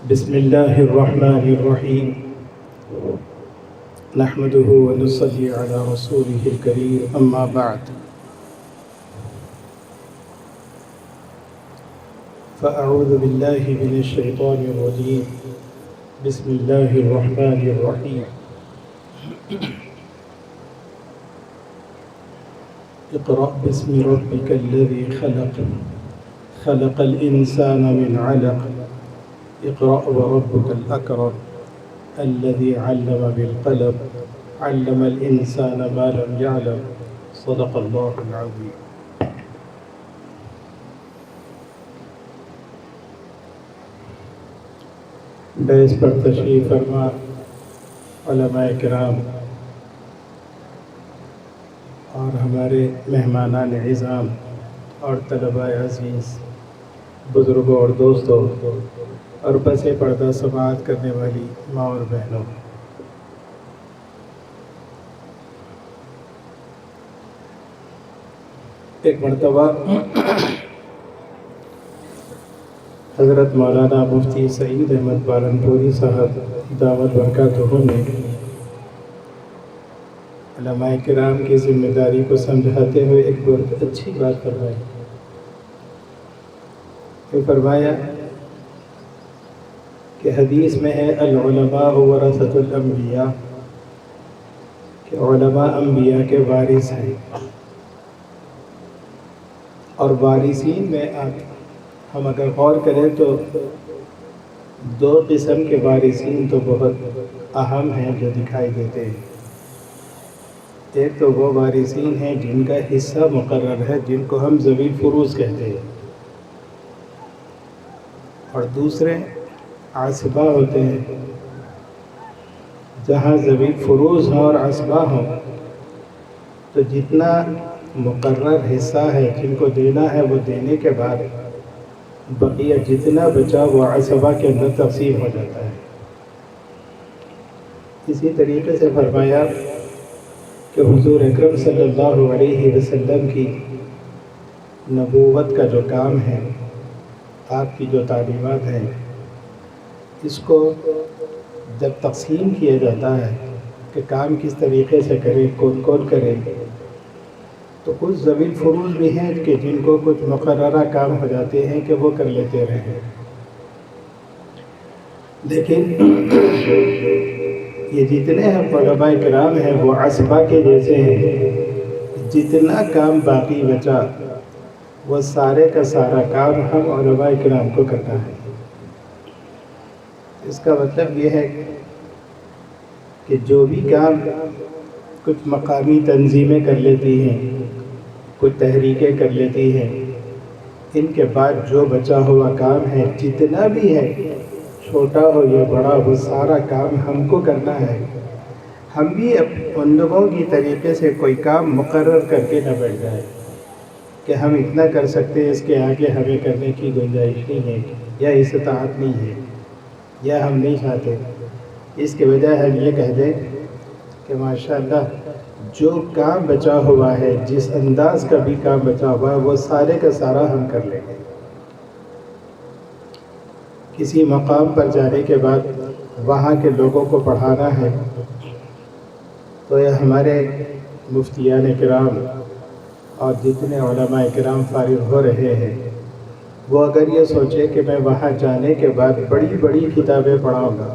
بسم الله الرحمن الرحيم. نحمده ونصلي على رسوله الكريم، أما بعد، فأعوذ بالله من الشيطان الرجيم. بسم الله الرحمن الرحيم. اقرأ باسم ربك الذي خلق، خلق الإنسان من علق، اقرأ وربك الأكرم الذي علم بالقلم، علم الإنسان ما لم يعلم، صدق الله العظيم. بیس پر تشریف فرما علماء کرام اور ہمارے مہمانان عظام اور طلباء عزیز، بزرگوں اور دوستوں اور پس پردہ سماعت کرنے والی ماں اور بہنوں، ایک مرتبہ حضرت مولانا مفتی سعید احمد پالنپوری صاحب دامت برکاتہ نے علماء کرام کی ذمہ داری کو سمجھاتے ہوئے ایک بہت اچھی بات فرمائی. یہ فرمایا کہ حدیث میں ہے العلماء ورثۃ الانبیاء، کہ علماء انبیاء کے وارث ہیں. اور وارثین میں ہم اگر غور کریں تو دو قسم کے وارثین تو بہت اہم ہیں جو دکھائی دیتے ہیں. ایک تو وہ وارثین ہیں جن کا حصہ مقرر ہے، جن کو ہم ذوی الفروض کہتے ہیں، اور دوسرے عصبہ ہوتے ہیں. جہاں ذوی الفروض ہوں اور عصبہ ہوں تو جتنا مقرر حصہ ہے جن کو دینا ہے وہ دینے کے بعد بقیہ جتنا بچا وہ عصبہ کے اندر تقسیم ہو جاتا ہے. اسی طریقے سے فرمایا کہ حضور اکرم صلی اللہ علیہ وسلم کی نبوت کا جو کام ہے، آپ کی جو تعلیمات ہیں، اس کو جب تقسیم کیا جاتا ہے کہ کام کس طریقے سے کرے، کون کون کرے، تو کچھ ذوی الفروض بھی ہیں کہ جن کو کچھ مقررہ کام ہو جاتے ہیں کہ وہ کر لیتے رہیں. لیکن یہ جتنے ہم علماء کرام ہیں وہ عصبہ کے جیسے ہیں. جتنا کام باقی بچا وہ سارے کا سارا کام ہم علماء کرام کو کرنا ہے. اس کا مطلب یہ ہے کہ جو بھی کام کچھ مقامی تنظیمیں کر لیتی ہیں، کچھ تحریکیں کر لیتی ہیں، ان کے بعد جو بچا ہوا کام ہے جتنا بھی ہے، چھوٹا ہو یا بڑا ہو، سارا کام ہم کو کرنا ہے. ہم بھی ان لوگوں کی طریقے سے کوئی کام مقرر کر کے نہ بیٹھ جائے کہ ہم اتنا کر سکتے ہیں، اس کے آگے ہمیں کرنے کی گنجائش نہیں ہے یا استطاعت نہیں ہے یا ہم نہیں چاہتے. اس کے بجائے ہم یہ کہہ دیں کہ ماشاءاللہ جو کام بچا ہوا ہے، جس انداز کا بھی کام بچا ہوا ہے، وہ سارے کا سارا ہم کر لیں گے. کسی مقام پر جانے کے بعد وہاں کے لوگوں کو پڑھانا ہے تو یہ ہمارے مفتیان کرام اور جتنے علماء کرام فارغ ہو رہے ہیں، وہ اگر یہ سوچے کہ میں وہاں جانے کے بعد بڑی بڑی کتابیں پڑھاؤں گا،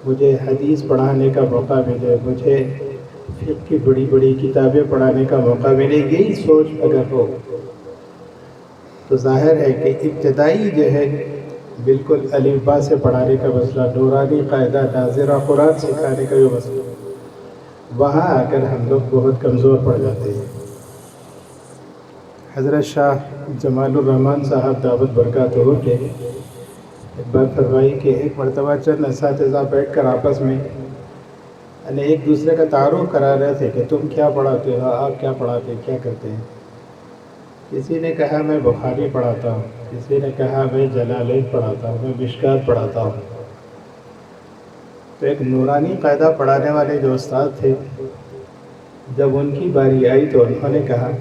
مجھے حدیث پڑھانے کا موقع ملے، مجھے فقہ کی بڑی بڑی کتابیں پڑھانے کا موقع ملے، یہی سوچ اگر ہو تو ظاہر ہے کہ ابتدائی جو ہے بالکل الف با سے پڑھانے کا مسئلہ، نورانی قاعدہ ناظرہ قرآن سکھانے کا جو مسئلہ، وہاں آ کر ہم لوگ بہت کمزور پڑ جاتے ہیں. حضرت شاہ جمال الرحمن صاحب دعوت برکاتہ کے ایک بات فرمائی کہ ایک مرتبہ چند اساتذہ بیٹھ کر آپس میں ایک دوسرے کا تعارف کرا رہے تھے کہ تم کیا پڑھاتے ہو، آپ کیا پڑھاتے، کیا کرتے ہیں. کسی نے کہا میں بخاری پڑھاتا ہوں، کسی نے کہا میں جلالین پڑھاتا ہوں، میں مشکات پڑھاتا ہوں. تو ایک نورانی قاعدہ پڑھانے والے جو استاد تھے، جب ان کی باری آئی تو انہوں نے کہا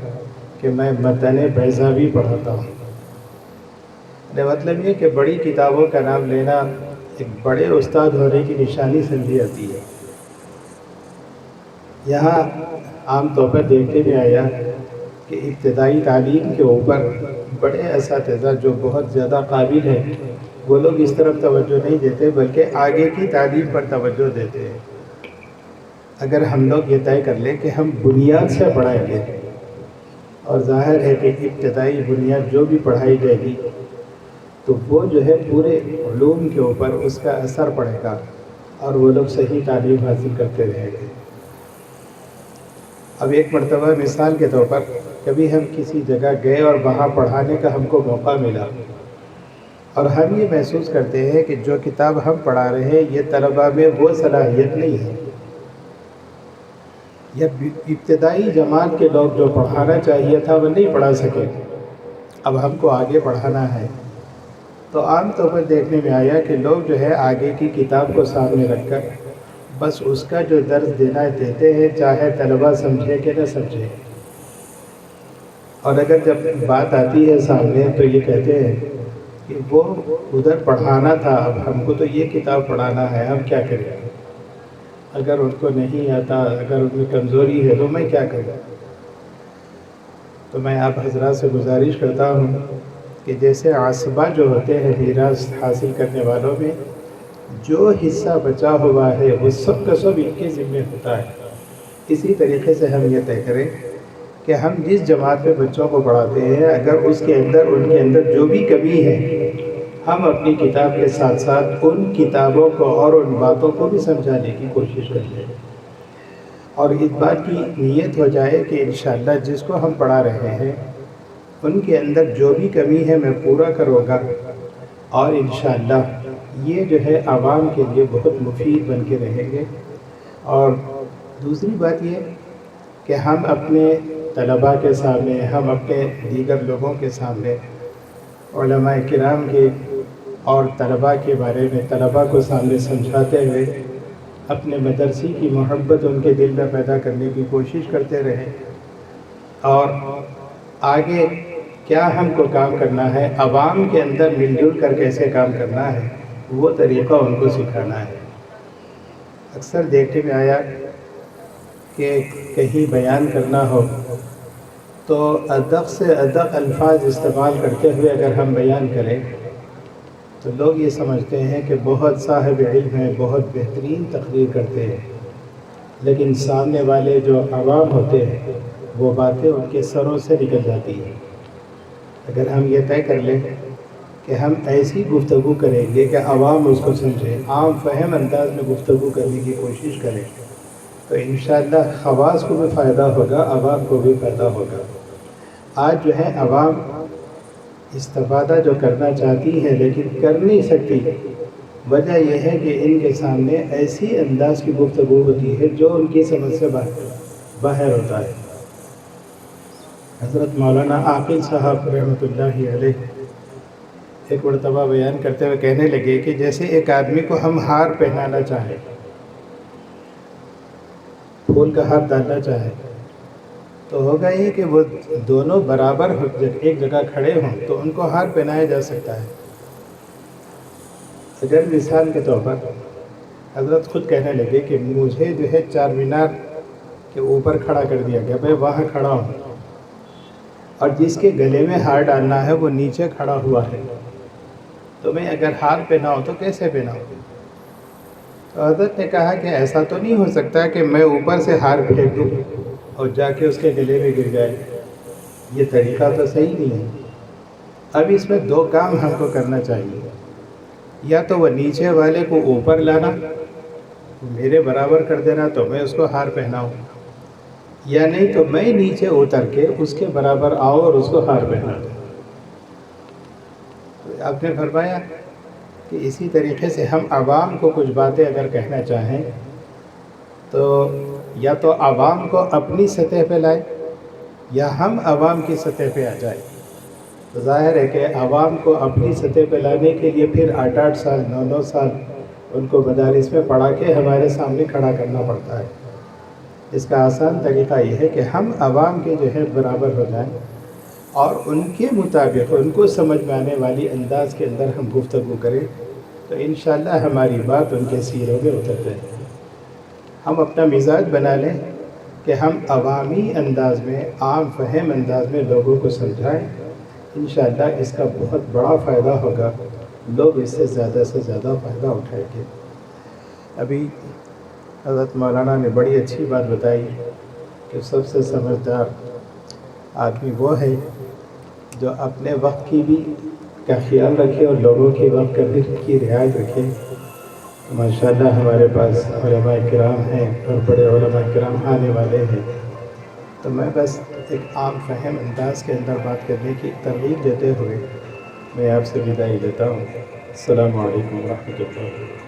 کہ میں متن بیضاوی پڑھاتا ہوں. مطلب یہ کہ بڑی کتابوں کا نام لینا ایک بڑے استاد ہونے کی نشانی سمجھی جاتی ہے۔ یہاں عام طور پر دیکھنے میں آیا کہ ابتدائی تعلیم کے اوپر بڑے اساتذہ جو بہت زیادہ قابل ہیں وہ لوگ اس طرف توجہ نہیں دیتے بلکہ آگے کی تعلیم پر توجہ دیتے ہیں۔ اگر ہم لوگ یہ طے کر لیں کہ ہم بنیاد سے پڑھائیں گے، اور ظاہر ہے کہ ابتدائی بنیاد جو بھی پڑھائی جائے گی تو وہ جو ہے پورے علوم کے اوپر اس کا اثر پڑے گا اور وہ لوگ صحیح تعلیم حاصل کرتے رہیں گے۔ اب ایک مرتبہ مثال کے طور پر کبھی ہم کسی جگہ گئے اور وہاں پڑھانے کا ہم کو موقع ملا، اور ہم یہ محسوس کرتے ہیں کہ جو کتاب ہم پڑھا رہے ہیں یہ طلباء میں وہ صلاحیت نہیں ہے، یا ابتدائی جماعت کے لوگ جو پڑھانا چاہیے تھا وہ نہیں پڑھا سکے، اب ہم کو آگے پڑھانا ہے، تو عام طور پر دیکھنے میں آیا کہ لوگ جو ہے آگے کی کتاب کو سامنے رکھ کر بس اس کا جو درس دینا دیتے ہیں، چاہے طلباء سمجھے کہ نہ سمجھے، اور اگر جب بات آتی ہے سامنے تو یہ کہتے ہیں کہ وہ ادھر پڑھانا تھا، اب ہم کو تو یہ کتاب پڑھانا ہے، ہم کیا کریں؟ اگر ان کو نہیں آتا، اگر ان میں کمزوری ہے تو میں کیا کروں؟ تو میں آپ حضرات سے گزارش کرتا ہوں کہ جیسے عصبہ جو ہوتے ہیں میراث حاصل کرنے والوں میں، جو حصہ بچا ہوا ہے وہ سب کا سب ان کے ذمہ ہوتا ہے۔ اسی طریقے سے ہم یہ طے کریں کہ ہم جس جماعت میں بچوں کو پڑھاتے ہیں اگر اس کے اندر ان کے اندر جو بھی کمی ہے، ہم اپنی کتاب کے ساتھ ساتھ ان کتابوں کو اور ان باتوں کو بھی سمجھانے کی کوشش کرتے ہیں، اور اس بات کی نیت ہو جائے کہ انشاءاللہ جس کو ہم پڑھا رہے ہیں ان کے اندر جو بھی کمی ہے میں پورا کروں گا، اور انشاءاللہ یہ جو ہے عوام کے لیے بہت مفید بن کے رہیں گے۔ اور دوسری بات یہ کہ ہم اپنے طلباء کے سامنے، ہم اپنے دیگر لوگوں کے سامنے علماء کرام کے اور طلباء کے بارے میں طلباء کو سامنے سمجھاتے ہوئے اپنے مدرسے کی محبت ان کے دل میں پیدا کرنے کی کوشش کرتے رہیں، اور آگے کیا ہم کو کام کرنا ہے، عوام کے اندر مل جل کر کیسے کام کرنا ہے وہ طریقہ ان کو سکھانا ہے۔ اکثر دیکھنے میں آیا کہ کہیں بیان کرنا ہو تو ادق سے ادق الفاظ استعمال کرتے ہوئے اگر ہم بیان کریں تو لوگ یہ سمجھتے ہیں کہ بہت صاحب علم ہیں، بہت بہترین تقریر کرتے ہیں، لیکن سامنے والے جو عوام ہوتے ہیں وہ باتیں ان کے سروں سے نکل جاتی ہیں۔ اگر ہم یہ طے کر لیں کہ ہم ایسی گفتگو کریں گے کہ عوام اس کو سمجھیں، عام فہم انداز میں گفتگو کرنے کی کوشش کریں، تو انشاءاللہ خواص کو بھی فائدہ ہوگا، عوام کو بھی فائدہ ہوگا۔ آج جو ہے عوام استفادہ جو کرنا چاہتی ہے لیکن کر نہیں سکتی، وجہ یہ ہے کہ ان کے سامنے ایسی انداز کی گفتگو ہوتی ہے جو ان کی سمجھ سے باہر ہوتا ہے۔ حضرت مولانا عاقل صاحب رحمۃ اللہ علیہ ایک مرتبہ بیان کرتے ہوئے کہنے لگے کہ جیسے ایک آدمی کو ہم ہار پہنانا چاہیں، پھول کا ہار ڈالنا چاہیں، تو ہوگا یہ کہ وہ دونوں برابر ایک جگہ کھڑے ہوں تو ان کو ہار پہنایا جا سکتا ہے۔ اگر مثال کے طور پر حضرت خود کہنے لگے کہ مجھے جو ہے چار مینار کے اوپر کھڑا کر دیا گیا، میں وہاں کھڑا ہوں، اور جس کے گلے میں ہار ڈالنا ہے وہ نیچے کھڑا ہوا ہے، تو میں اگر ہار پہناؤں تو کیسے پہناؤں؟ تو حضرت نے کہا کہ ایسا تو نہیں ہو سکتا کہ میں اوپر سے ہار پھینک دوں اور جا کے اس کے گلے میں گر جائے، یہ طریقہ تو صحیح نہیں ہے۔ اب اس میں دو کام ہم کو کرنا چاہیے، یا تو وہ نیچے والے کو اوپر لانا، میرے برابر کر دینا تو میں اس کو ہار پہناؤں، یا نہیں تو میں نیچے اتر کے اس کے برابر آؤ اور اس کو ہار پہنا دوں۔ آپ نے فرمایا کہ اسی طریقے سے ہم عوام کو کچھ باتیں اگر کہنا چاہیں تو یا تو عوام کو اپنی سطح پہ لائیں یا ہم عوام کی سطح پہ آ جائیں۔ تو ظاہر ہے کہ عوام کو اپنی سطح پہ لانے کے لیے پھر 8 سال 9 سال ان کو مدارس میں پڑھا کے ہمارے سامنے کھڑا کرنا پڑتا ہے۔ اس کا آسان طریقہ یہ ہے کہ ہم عوام کے جو ہے برابر ہو جائیں اور ان کے مطابق ان کو سمجھ میں آنے والی انداز کے اندر ہم گفتگو کریں تو انشاءاللہ ہماری بات ان کے سیروں میں اتر جائے گی۔ ہم اپنا مزاج بنا لیں کہ ہم عوامی انداز میں، عام فہم انداز میں لوگوں کو سمجھائیں، انشاءاللہ اس کا بہت بڑا فائدہ ہوگا، لوگ اس سے زیادہ فائدہ اٹھائیں گے۔ ابھی حضرت مولانا نے بڑی اچھی بات بتائی کہ سب سے سمجھدار آدمی وہ ہے جو اپنے وقت کی بھی کا خیال رکھے اور لوگوں کے وقت کا بھی کی رعایت رکھے۔ ماشاءاللہ ہمارے پاس علماء کرام ہیں اور بڑے علماء کرام آنے والے ہیں، تو میں بس ایک عام فہم انداز کے اندر بات کرنے کی ترغیب دیتے ہوئے میں آپ سے بدائی لیتا ہوں۔ السلام علیکم ورحمۃ اللہ۔